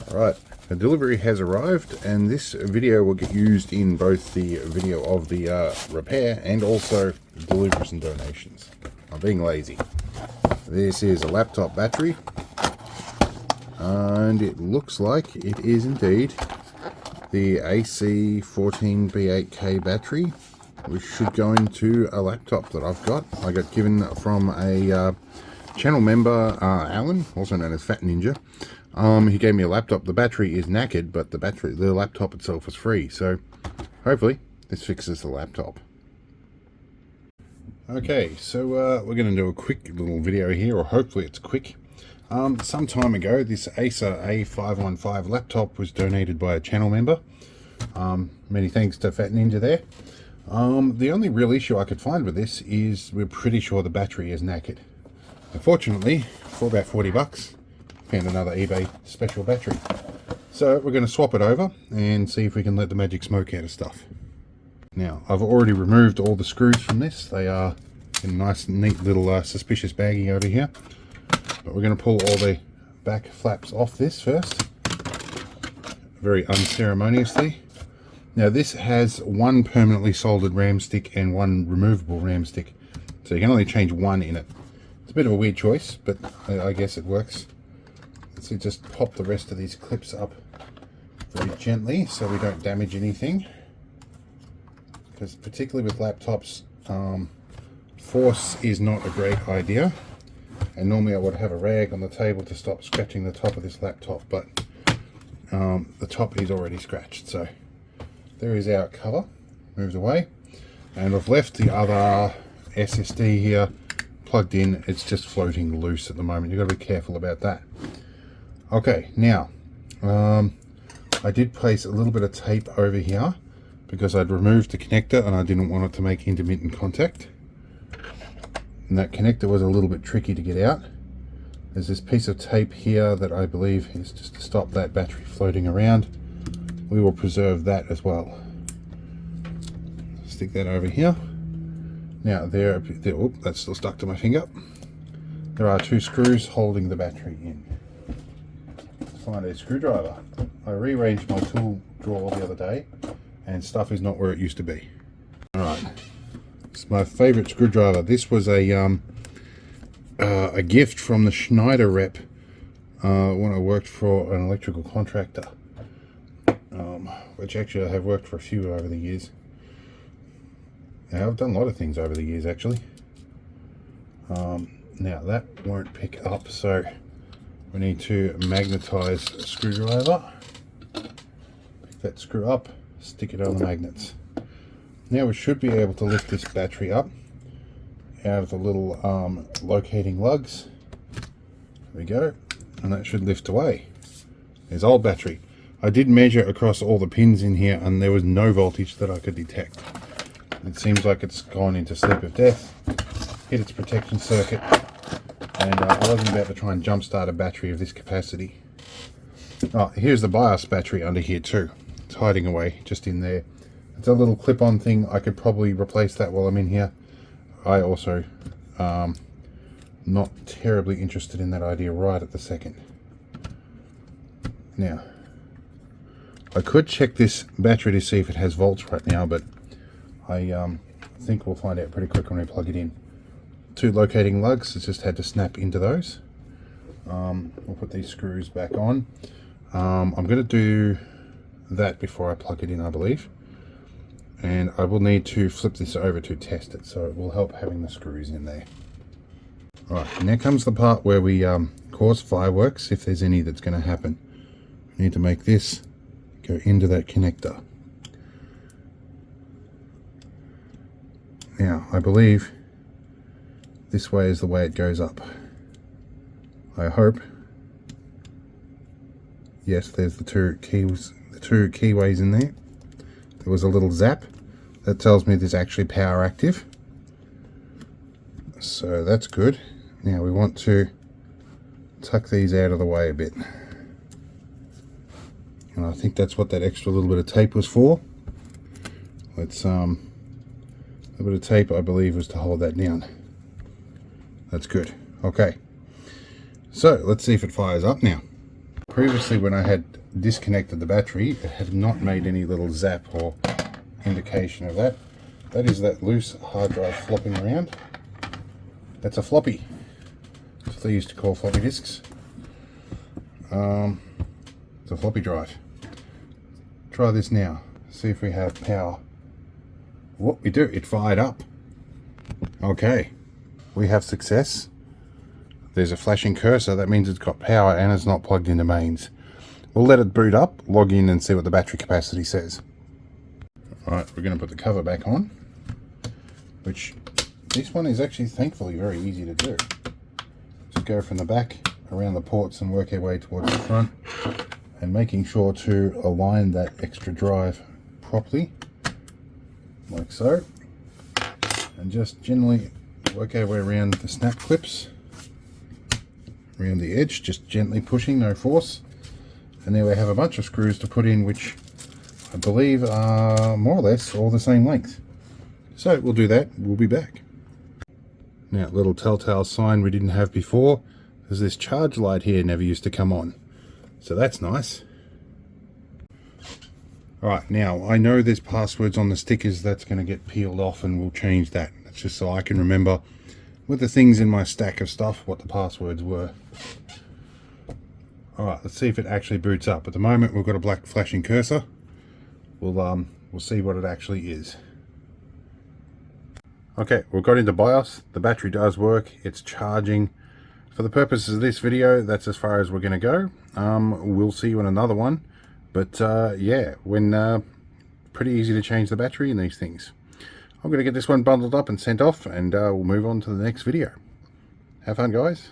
Alright, the delivery has arrived, and this video will get used in both the video of the repair and also deliveries and donations. I'm being lazy. This is a laptop battery, and it looks like it is indeed the AC14B8K battery, which should go into a laptop that I've got. I got given from a channel member, Alan, also known as Fat Ninja. He gave me a laptop. The battery is knackered, but the laptop itself is free. So hopefully this fixes the laptop. Okay, so we're going to do a quick little video here, or hopefully it's quick. Some time ago, this Asus A515 laptop was donated by a channel member. Many thanks to Fat Ninja there. The only real issue I could find with this is we're pretty sure the battery is knackered. Unfortunately, for about 40 bucks, found another eBay special battery. So we're going to swap it over and see if we can let the magic smoke out of stuff. Now, I've already removed all the screws from this. They are in a nice, neat little suspicious baggie over here. But we're going to pull all the back flaps off this first, very unceremoniously. Now, this has one permanently soldered RAM stick and one removable RAM stick, so you can only change one in it. It's a bit of a weird choice, but I guess it works. So just pop the rest of these clips up very gently so we don't damage anything, because particularly with laptops, force is not a great idea. And normally I would have a rag on the table to stop scratching the top of this laptop, but the top is already scratched. So there is our cover, moved away, and I've left the other SSD here plugged in. It's just floating loose at the moment. You've got to be careful about that. Okay, now I did place a little bit of tape over here because I'd removed the connector and I didn't want it to make intermittent contact. And that connector was a little bit tricky to get out. There's this piece of tape here that I believe is just to stop that battery floating around. We will preserve that as well. Stick that over here. Now oh, that's still stuck to my finger. There are two screws holding the battery in. Let's find a screwdriver. I rearranged my tool drawer the other day and stuff is not where it used to be. Alright, it's my favorite screwdriver. This was a gift from the Schneider rep when I worked for an electrical contractor, which actually I have worked for a few over the years. Now, I've done a lot of things over the years actually. Now that won't pick up, so we need to magnetize a screwdriver. Pick that screw up, stick it on the magnets. Now we should be able to lift this battery up out of the little locating lugs. There we go, and that should lift away. There's old battery. I did measure across all the pins in here and there was no voltage that I could detect. It seems like it's gone into sleep of death, hit its protection circuit, and I wasn't about to try and jump start a battery of this capacity. Oh, here's the BIOS battery under here too. It's hiding away just in there. It's a little clip-on thing. I could probably replace that while I'm in here. I also not terribly interested in that idea right at the second. Now, I could check this battery to see if it has volts right now, but I think we'll find out pretty quick when we plug it in. Two locating lugs, it's just had to snap into those. We'll put these screws back on. I'm going to do that before I plug it in, I believe. And I will need to flip this over to test it, so it will help having the screws in there. Alright, now comes the part where we cause fireworks, if there's any that's going to happen. We need to make this go into that connector. Now, I believe this way is the way it goes up. I hope. Yes, there's the two keyways in there. There was a little zap that tells me there's actually power active, so that's good. Now we want to tuck these out of the way a bit, and I think that's what that extra little bit of tape was for. Let's a bit of tape, I believe, was to hold that down. That's good. Okay, so let's see if it fires up now. Previously, when I had disconnected the battery, it had not made any little zap or indication of that. That is that loose hard drive flopping around. That's a floppy. That's what they used to call floppy disks. It's a floppy drive. Try this now. See if we have power. What we do, it fired up. Okay, we have success. There's a flashing cursor, that means it's got power and it's not plugged into mains. We'll let it boot up, log in and see what the battery capacity says. Alright, we're going to put the cover back on, which this one is actually thankfully very easy to do. Just go from the back around the ports and work our way towards the front, and making sure to align that extra drive properly, like so, and just generally work our way around the snap clips, around the edge, just gently pushing, no force. And there we have a bunch of screws to put in, which I believe are more or less all the same length. So we'll do that, we'll be back. Now, little telltale sign we didn't have before, is this charge light here never used to come on. So that's nice. Alright, now I know there's passwords on the stickers that's going to get peeled off, and we'll change that. That's just so I can remember with the things in my stack of stuff what the passwords were. Alright, let's see if it actually boots up. At the moment we've got a black flashing cursor. We'll see what it actually is. Okay, we've got into BIOS. The battery does work. It's charging. For the purposes of this video, that's as far as we're going to go. We'll see you in another one. But yeah, pretty easy to change the battery in these things. I'm going to get this one bundled up and sent off, and we'll move on to the next video. Have fun, guys.